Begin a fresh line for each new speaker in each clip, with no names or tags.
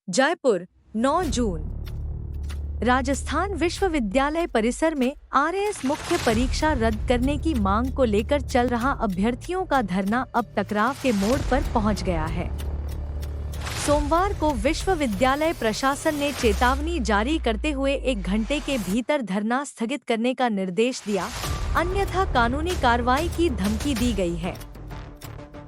जयपुर 9 जून। राजस्थान विश्वविद्यालय परिसर में आरएएस मुख्य परीक्षा रद्द करने की मांग को लेकर चल रहा अभ्यर्थियों का धरना अब टकराव के मोड़ पर पहुंच गया है। सोमवार को विश्वविद्यालय प्रशासन ने चेतावनी जारी करते हुए 1 घंटे के भीतर धरना स्थगित करने का निर्देश दिया, अन्यथा कानूनी कार्रवाई की धमकी दी गई है।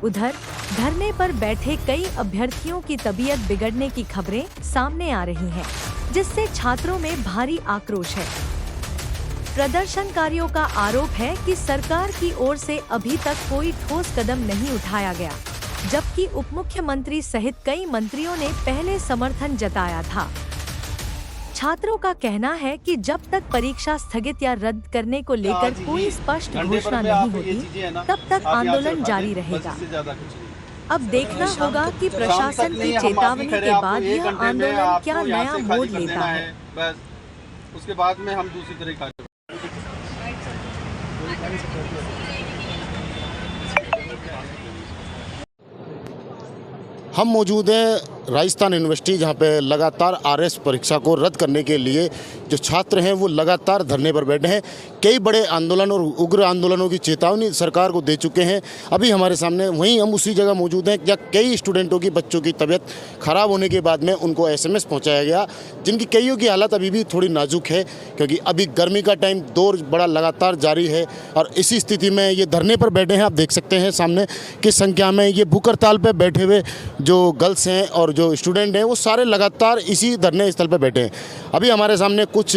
उधर धरने पर बैठे कई अभ्यर्थियों की तबीयत बिगड़ने की खबरें सामने आ रही हैं, जिससे छात्रों में भारी आक्रोश है। प्रदर्शनकारियों का आरोप है कि सरकार की ओर से अभी तक कोई ठोस कदम नहीं उठाया गया, जबकि उपमुख्यमंत्री सहित कई मंत्रियों ने पहले समर्थन जताया था। छात्रों का कहना है कि जब तक परीक्षा स्थगित या रद्द करने को लेकर कोई स्पष्ट घोषणा नहीं होती, तब तक आंदोलन जारी रहेगा। अब देखना होगा कि प्रशासन की चेतावनी के बाद यह आंदोलन क्या नया मोड़ लेता है।
बस उसके बाद में हम दूसरी तरह का
हम मौजूद हैं राजस्थान यूनिवर्सिटी, जहां पे लगातार आरएएस परीक्षा को रद्द करने के लिए जो छात्र हैं वो लगातार धरने पर बैठे हैं। कई बड़े आंदोलन और उग्र आंदोलनों की चेतावनी सरकार को दे चुके हैं। अभी हमारे सामने वहीं हम उसी जगह मौजूद हैं जहाँ कई स्टूडेंटों की बच्चों की तबीयत खराब होने के बाद में उनको एसएमएस पहुँचाया गया, जिनकी कईयों की हालत अभी भी थोड़ी नाजुक है, क्योंकि अभी गर्मी का टाइम दौर बड़ा लगातार जारी है। और इसी स्थिति में ये धरने पर बैठे हैं। आप देख सकते हैं सामने किस संख्या में ये भूख हड़ताल पर बैठे हुए जो गर्ल्स हैं और जो स्टूडेंट हैं वो सारे लगातार इसी धरने स्थल पर बैठे हैं। अभी हमारे सामने कुछ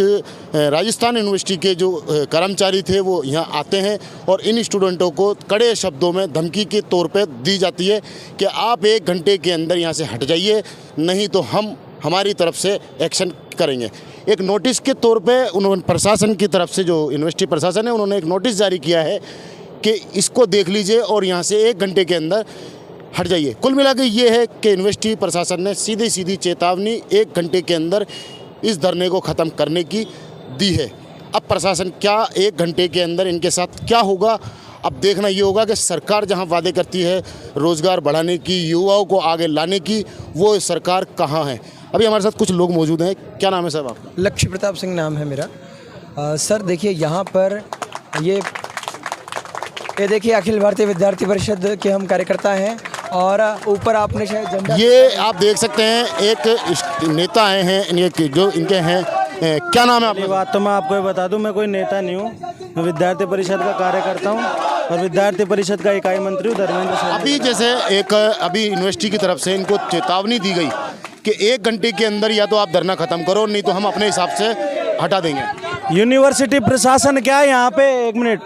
राजस्थान यूनिवर्सिटी के जो कर्मचारी थे वो यहाँ आते हैं और इन स्टूडेंटों को कड़े शब्दों में धमकी के तौर पे दी जाती है कि आप 1 घंटे के अंदर यहाँ से हट जाइए, नहीं तो हम हमारी तरफ से एक्शन करेंगे। एक नोटिस के तौर पे उन्होंने प्रशासन की तरफ से, जो यूनिवर्सिटी प्रशासन है, उन्होंने एक नोटिस जारी किया है कि इसको देख लीजिए और यहाँ से 1 घंटे के अंदर हट जाइए। कुल मिला के ये है कि यूनिवर्सिटी प्रशासन ने सीधी चेतावनी 1 घंटे के अंदर इस धरने को ख़त्म करने की दी है। अब प्रशासन क्या 1 घंटे के अंदर इनके साथ क्या होगा, अब देखना ये होगा कि सरकार जहां वादे करती है रोज़गार बढ़ाने की, युवाओं को आगे लाने की, वो सरकार कहां है। अभी हमारे साथ कुछ लोग मौजूद हैं। क्या नाम है साहब आपका?
लक्ष्य प्रताप सिंह नाम है मेरा। सर देखिए, यहाँ पर ये देखिए अखिल भारतीय विद्यार्थी परिषद के हम कार्यकर्ता हैं और ऊपर आपने शायद झंडा, ये
आप देख सकते हैं एक नेता आए हैं, इनके जो इनके हैं, क्या नाम है आपका?
बात तो मैं आपको ये बता दूं, मैं कोई नेता नहीं हूँ, मैं विद्यार्थी परिषद का कार्यकर्ता हूँ और विद्यार्थी परिषद का इकाई मंत्री हूँ, धर्मेंद्र सर।
अभी जैसे अभी यूनिवर्सिटी की तरफ से इनको चेतावनी दी गई कि 1 घंटे के अंदर या तो आप धरना खत्म करो, नहीं तो हम अपने हिसाब से हटा देंगे।
यूनिवर्सिटी प्रशासन क्या है यहाँ पे, 1 मिनट,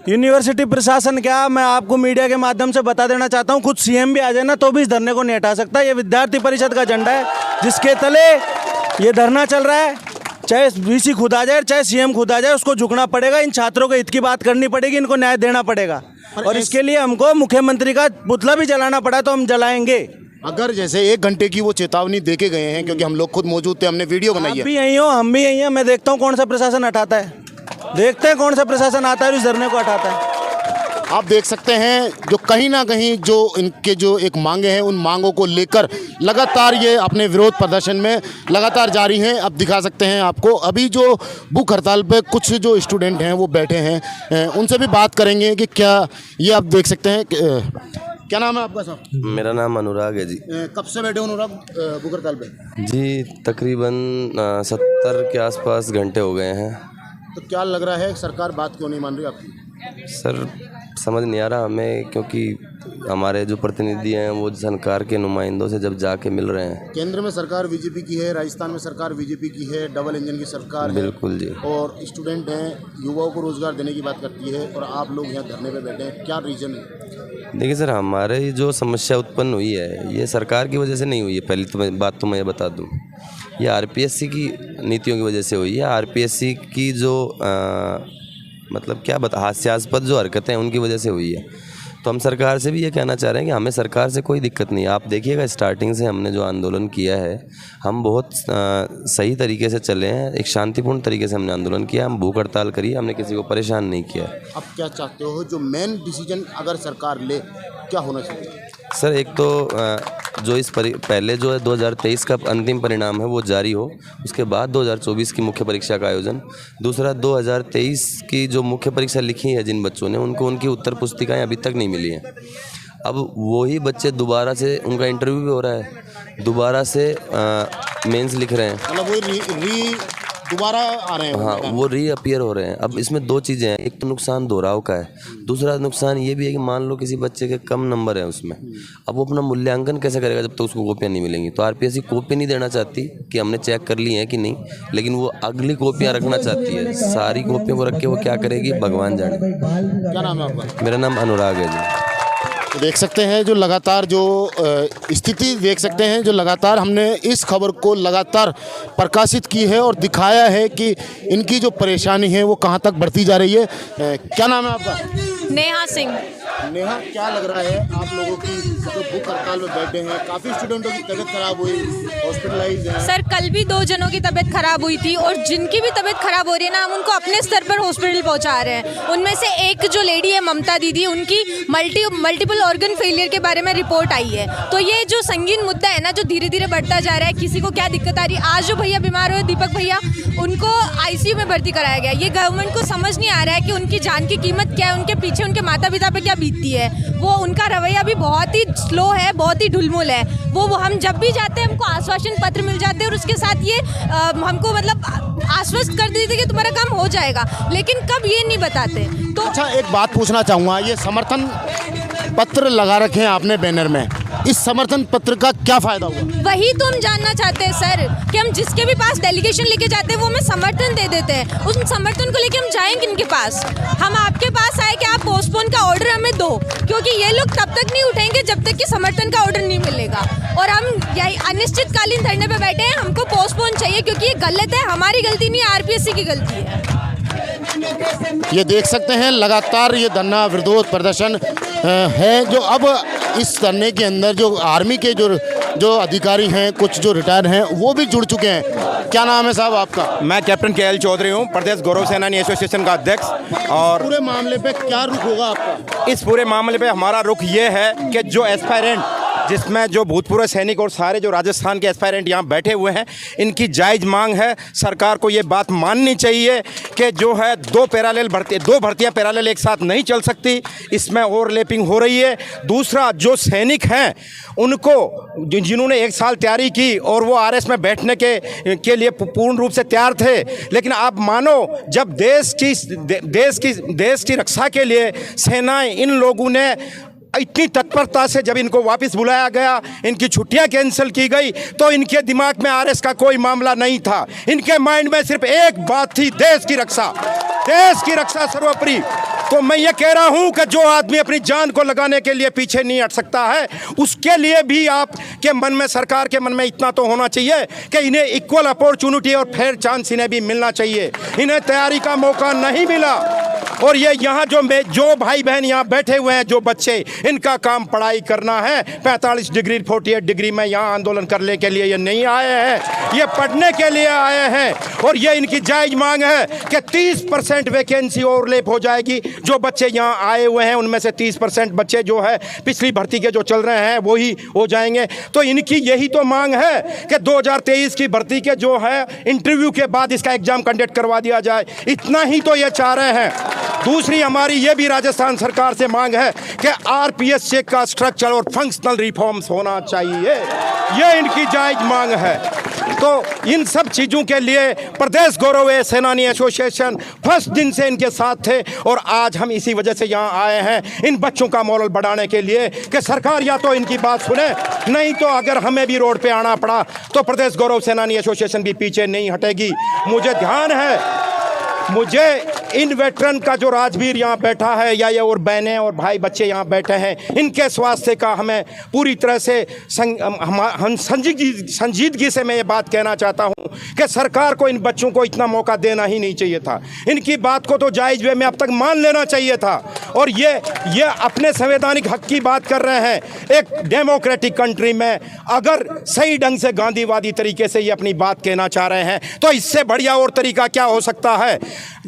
यूनिवर्सिटी प्रशासन क्या, मैं आपको मीडिया के माध्यम से बता देना चाहता हूँ, खुद सीएम भी आ जाए ना तो भी इस धरने को नहीं हटा सकता। ये विद्यार्थी परिषद का झंडा है जिसके तले ये धरना चल रहा है। चाहे वीसी खुद आ जाए, चाहे सीएम खुद आ जाए, उसको झुकना पड़ेगा। इन छात्रों के हित की बात करनी पड़ेगी, इनको न्याय देना पड़ेगा और इसके लिए हमको मुख्यमंत्री का पुतला भी जलाना पड़ा तो हम जलाएंगे।
अगर जैसे 1 घंटे की वो चेतावनी देके गए हैं, क्योंकि हम लोग खुद मौजूद थे, हमने वीडियो बनाई है।
हम भी यही हो, हम भी यही हैं। मैं देखता हूँ कौन सा प्रशासन हटाता है, देखते हैं कौन सा प्रशासन आता है और इस धरने को हटाता है।
आप देख सकते हैं जो कहीं ना कहीं जो इनके जो एक मांगे हैं, उन मांगों को लेकर लगातार ये अपने विरोध प्रदर्शन में लगातार जारी हैं। अब दिखा सकते हैं आपको, अभी जो भूख हड़ताल पे कुछ जो स्टूडेंट हैं वो बैठे हैं, उनसे भी बात करेंगे कि क्या ये आप देख सकते हैं। क्या नाम है आपका साहब?
मेरा नाम अनुराग है जी।
कब से बैठे हो अनुराग भूख हड़ताल पे?
जी तकरीबन 70 के आसपास घंटे हो गए हैं।
तो क्या लग रहा है, सरकार बात क्यों नहीं मान रही आपकी?
सर समझ नहीं आ रहा हमें, क्योंकि हमारे जो प्रतिनिधि हैं वो सरकार के नुमाइंदों से जब जाके मिल रहे हैं।
केंद्र में सरकार बीजेपी की है, राजस्थान में सरकार बीजेपी की है, डबल इंजन की सरकार है।
बिल्कुल जी।
और स्टूडेंट हैं, युवाओं को रोजगार देने की बात करती है और आप लोग यहाँ धरने पे बैठे हैं, क्या रीजन है?
देखिए सर, हमारे जो समस्या उत्पन्न हुई है ये सरकार की वजह से नहीं हुई है। पहली तो बात तो मैं ये बता दूँ, ये आरपीएससी की नीतियों की वजह से हुई है। आरपीएससी की जो मतलब क्या हास्यास्पद जो हरकतें हैं उनकी वजह से हुई है। तो हम सरकार से भी ये कहना चाह रहे हैं कि हमें सरकार से कोई दिक्कत नहीं है। आप देखिएगा स्टार्टिंग से हमने जो आंदोलन किया है, हम बहुत सही तरीके से चले हैं, एक शांतिपूर्ण तरीके से हमने आंदोलन किया, हम भूख हड़ताल करी, हमने किसी को परेशान नहीं किया।
अब क्या चाहते हो, जो मेन डिसीजन अगर सरकार ले, क्या होना चाहिए?
सर एक तो जो पहले जो है 2023 का अंतिम परिणाम है वो जारी हो, उसके बाद 2024 की मुख्य परीक्षा का आयोजन। दूसरा 2023 की जो मुख्य परीक्षा लिखी है जिन बच्चों ने, उनको उनकी उत्तर पुस्तिकाएं अभी तक नहीं मिली हैं। अब वही बच्चे दोबारा से, उनका इंटरव्यू भी हो रहा है, दोबारा से मेंस लिख रहे हैं,
मतलब वो दोबारा आ रहे हैं।
हाँ, वो रीअपियर हो रहे हैं। अब इसमें दो चीज़ें हैं, एक तो नुकसान दोहराव का है, दूसरा नुकसान ये भी है कि मान लो किसी बच्चे के कम नंबर है उसमें, अब वो अपना मूल्यांकन कैसे करेगा जब तक उसको कॉपियाँ नहीं मिलेंगी। तो आरपीएससी कॉपी नहीं देना चाहती कि हमने चेक कर ली है कि नहीं, लेकिन वो अगली कॉपियाँ रखना चाहती है। सारी कॉपियों को रख के वो क्या करेगी भगवान जाने।
क्या नाम है आपका?
मेरा नाम अनुराग है जी।
तो देख सकते हैं जो लगातार जो स्थिति देख सकते हैं, जो लगातार हमने इस खबर को लगातार प्रकाशित की है और दिखाया है कि इनकी जो परेशानी है वो कहां तक बढ़ती जा रही है। क्या नाम है आपका?
नेहा सिंह।
नेहा, क्या लग रहा है आप लोगों की जो भूख हड़ताल में बैठे हैं, काफ़ी स्टूडेंटों की तबीयत खराब हुई, हॉस्पिटलाइज हैं।
सर कल भी 2 जनों की तबीयत खराब हुई थी और जिनकी भी तबीयत खराब हो रही है ना, हम उनको अपने स्तर पर हॉस्पिटल पहुंचा रहे हैं। उनमें से एक जो लेडी है ममता दीदी, उनकी मल्टीपल ऑर्गन फेलियर के बारे में रिपोर्ट आई है। तो ये जो संगीन मुद्दा है ना, जो धीरे धीरे बढ़ता जा रहा है, किसी को क्या दिक्कत आ रही है। आज जो भैया बीमार हुए दीपक भैया, उनको आईसीयू में भर्ती कराया गया। ये गवर्नमेंट को समझ नहीं आ रहा है कि उनकी जान की कीमत क्या है, उनके पीछे उनके माता पिता पे क्या बीतती है। वो उनका रवैया भी बहुत ही स्लो है, बहुत ही ढुलमुल है। वो हम जब भी जाते हैं हमको आश्वासन पत्र मिल जाते हैं और उसके साथ ये हमको मतलब आश्वस्त कर देते कि तुम्हारा काम हो जाएगा, लेकिन कब ये नहीं बताते। तो
अच्छा, एक बात पूछना चाहूँगा, ये समर्थन पत्र लगा रखे हैं आपने बैनर में, इस समर्थन पत्र का क्या फ़ायदा हुआ?
वही तो हम जानना चाहते हैं सर, कि हम जिसके भी पास डेलीगेशन लेके जाते हैं वो हमें समर्थन दे देते हैं। उस समर्थन को लेके हम जाएंगे इनके पास। हम आपके पास आए कि आप पोस्टपोन का ऑर्डर हमें दो, क्योंकि ये लोग तब तक नहीं उठेंगे जब तक कि समर्थन का ऑर्डर नहीं मिलेगा। और हम यही अनिश्चितकालीन धरने पे बैठे हैं, हमको पोस्टपोन चाहिए, क्योंकि ये गलत है, हमारी गलती नहीं है, आरपीएससी की गलती है।
ये देख सकते हैं लगातार ये धरना विरोध प्रदर्शन है, जो अब इस धरने के अंदर जो आर्मी के जो अधिकारी हैं, कुछ जो रिटायर हैं, वो भी जुड़ चुके हैं। क्या नाम है साहब आपका?
मैं कैप्टन KL चौधरी हूँ, प्रदेश गौरव सेनानी एसोसिएशन का अध्यक्ष। और
पूरे मामले पे क्या रुख होगा आपका?
इस पूरे मामले पे हमारा रुख ये है कि जो एस्पायरेंट, जिसमें जो भूतपूर्व सैनिक और सारे जो राजस्थान के एस्पायरेंट यहाँ बैठे हुए हैं, इनकी जायज़ मांग है। सरकार को ये बात माननी चाहिए कि जो है दो भर्तियाँ पैरेलल एक साथ नहीं चल सकती, इसमें ओवरलैपिंग हो रही है। दूसरा, जो सैनिक हैं उनको जिन्होंने 1 साल तैयारी की और वो RS में बैठने के लिए पूर्ण रूप से तैयार थे, लेकिन आप मानो जब देश की रक्षा के लिए सेनाएं, इन लोगों ने इतनी तत्परता से जब इनको वापस बुलाया गया, इनकी छुट्टियां कैंसिल की गई, तो इनके दिमाग में RS का कोई मामला नहीं था। इनके माइंड में सिर्फ एक बात थी, देश की रक्षा सर्वोपरि। तो मैं ये कह रहा हूं कि जो आदमी अपनी जान को लगाने के लिए पीछे नहीं हट सकता है, उसके लिए भी आपके मन में, सरकार के मन में इतना तो होना चाहिए कि इन्हें इक्वल अपॉर्चुनिटी और फेयर चांस इन्हें भी मिलना चाहिए। इन्हें तैयारी का मौका नहीं मिला। और ये यहाँ जो भाई बहन यहाँ बैठे हुए हैं, जो बच्चे, इनका काम पढ़ाई करना है। 45 डिग्री 48 डिग्री में यहाँ आंदोलन करने के लिए ये नहीं आए हैं, ये पढ़ने के लिए आए हैं। और ये इनकी जायज़ मांग है कि 30% वैकेंसी ओवरलैप हो जाएगी। जो बच्चे यहाँ आए हुए हैं उनमें से 30% बच्चे जो है पिछली भर्ती के जो चल रहे हैं वो ही हो जाएंगे। तो इनकी यही तो मांग है कि 2023 की भर्ती के जो है इंटरव्यू के बाद इसका एग्ज़ाम कंडक्ट करवा दिया जाए। इतना ही तो ये चाह रहे हैं। दूसरी हमारी ये भी राजस्थान सरकार से मांग है कि RPSC का स्ट्रक्चर और फंक्शनल रिफॉर्म्स होना चाहिए। ये इनकी जायज़ मांग है। तो इन सब चीज़ों के लिए प्रदेश गौरव सेनानी एसोसिएशन फर्स्ट दिन से इनके साथ थे और आज हम इसी वजह से यहाँ आए हैं, इन बच्चों का मोरल बढ़ाने के लिए कि सरकार या तो इनकी बात सुने, नहीं तो अगर हमें भी रोड पे आना पड़ा तो प्रदेश गौरव सेनानी एसोसिएशन भी पीछे नहीं हटेगी। मुझे ध्यान है, मुझे इन वेटरन का जो राजवीर यहाँ बैठा है या ये और बहनें और भाई बच्चे यहाँ बैठे हैं, इनके स्वास्थ्य का हमें पूरी तरह से संजीदगी से मैं ये बात कहना चाहता हूँ कि सरकार को इन बच्चों को इतना मौका देना ही नहीं चाहिए था। इनकी बात को तो जायज़ वे में अब तक मान लेना चाहिए था। और ये अपने संवैधानिक हक की बात कर रहे हैं। एक डेमोक्रेटिक कंट्री में अगर सही ढंग से गांधीवादी तरीके से ये अपनी बात कहना चाह रहे हैं तो इससे बढ़िया और तरीका क्या हो सकता है।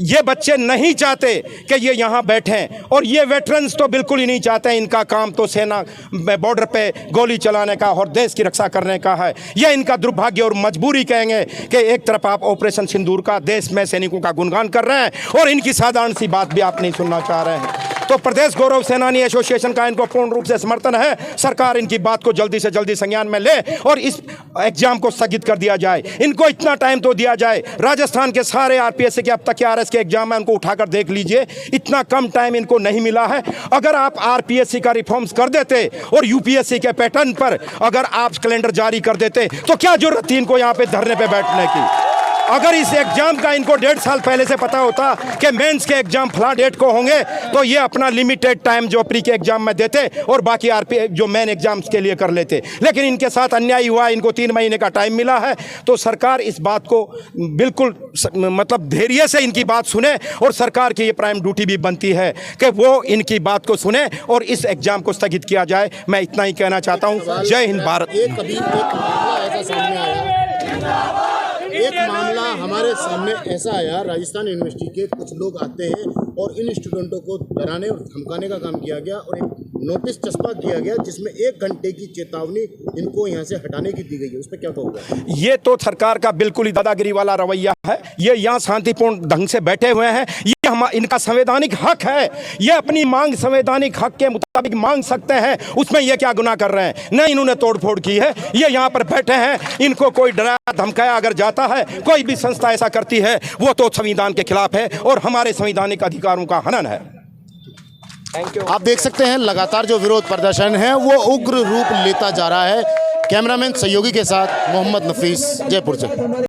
ये बच्चे नहीं चाहते कि ये यहाँ बैठें, और ये वेटरन्स तो बिल्कुल ही नहीं चाहते। इनका काम तो सेना बॉर्डर पे गोली चलाने का और देश की रक्षा करने का है। ये इनका दुर्भाग्य और मजबूरी कहेंगे कि एक तरफ आप ऑपरेशन सिंदूर का देश में सैनिकों का गुणगान कर रहे हैं और इनकी साधारण सी बात भी आप नहीं सुनना चाह रहे हैं। तो प्रदेश गौरव सेनानी एसोसिएशन का इनको पूर्ण रूप से समर्थन है। सरकार इनकी बात को जल्दी से जल्दी संज्ञान में ले और इस एग्जाम को स्थगित कर दिया जाए। इनको इतना टाइम तो दिया जाए। राजस्थान के सारे आरपीएससी के अब तक के आरएस के एग्जाम है, उनको उठाकर देख लीजिए, इतना कम टाइम इनको नहीं मिला है। अगर आप आरपीएससी का रिफॉर्म्स कर देते और यूपीएससी के पैटर्न पर अगर आप कैलेंडर जारी कर देते तो क्या जरूरत थी इनको यहाँ पे धरने पे बैठने की। अगर इस एग्जाम का इनको 1.5 साल पहले से पता होता कि मेंस के एग्जाम फला डेट को होंगे तो ये अपना लिमिटेड टाइम जो प्री के एग्जाम में देते और बाकी आरपी जो मेन एग्जाम्स के लिए कर लेते। लेकिन इनके साथ अन्याय हुआ, इनको 3 महीने का टाइम मिला है। तो सरकार इस बात को बिल्कुल मतलब धैर्य से इनकी बात सुने और सरकार की ये प्राइम ड्यूटी भी बनती है कि वो इनकी बात को सुने और इस एग्जाम को स्थगित किया जाए। मैं इतना ही कहना चाहता हूँ। जय हिंद भारत।
एक मामला हमारे सामने ऐसा आया, राजस्थान यूनिवर्सिटी के कुछ लोग आते हैं और इन स्टूडेंटों को डराने और धमकाने का काम किया गया और एक नोटिस चस्पा किया गया जिसमें 1 घंटे की चेतावनी इनको यहाँ से हटाने की दी गई है। उस पर क्या कहोगे?
ये तो सरकार का बिल्कुल ही दादागिरी वाला रवैया है। ये यहाँ शांतिपूर्ण ढंग से बैठे हुए हैं, ये इनका संवैधानिक हक है। ये अपनी मांग संवैधानिक हक के मुताबिक मांग सकते हैं, उसमें ये क्या गुनाह कर रहे हैं? न इन्होंने तोड़फोड़ की है, ये यहाँ पर बैठे हैं। इनको कोई डराया धमकाया अगर जाता है, कोई भी संस्था ऐसा करती है, वो तो संविधान के खिलाफ है और हमारे संवैधानिक अधिकारों का हनन है।
आप देख सकते हैं लगातार जो विरोध प्रदर्शन है वो उग्र रूप लेता जा रहा है। कैमरामैन सहयोगी के साथ मोहम्मद नफीस, जयपुर से।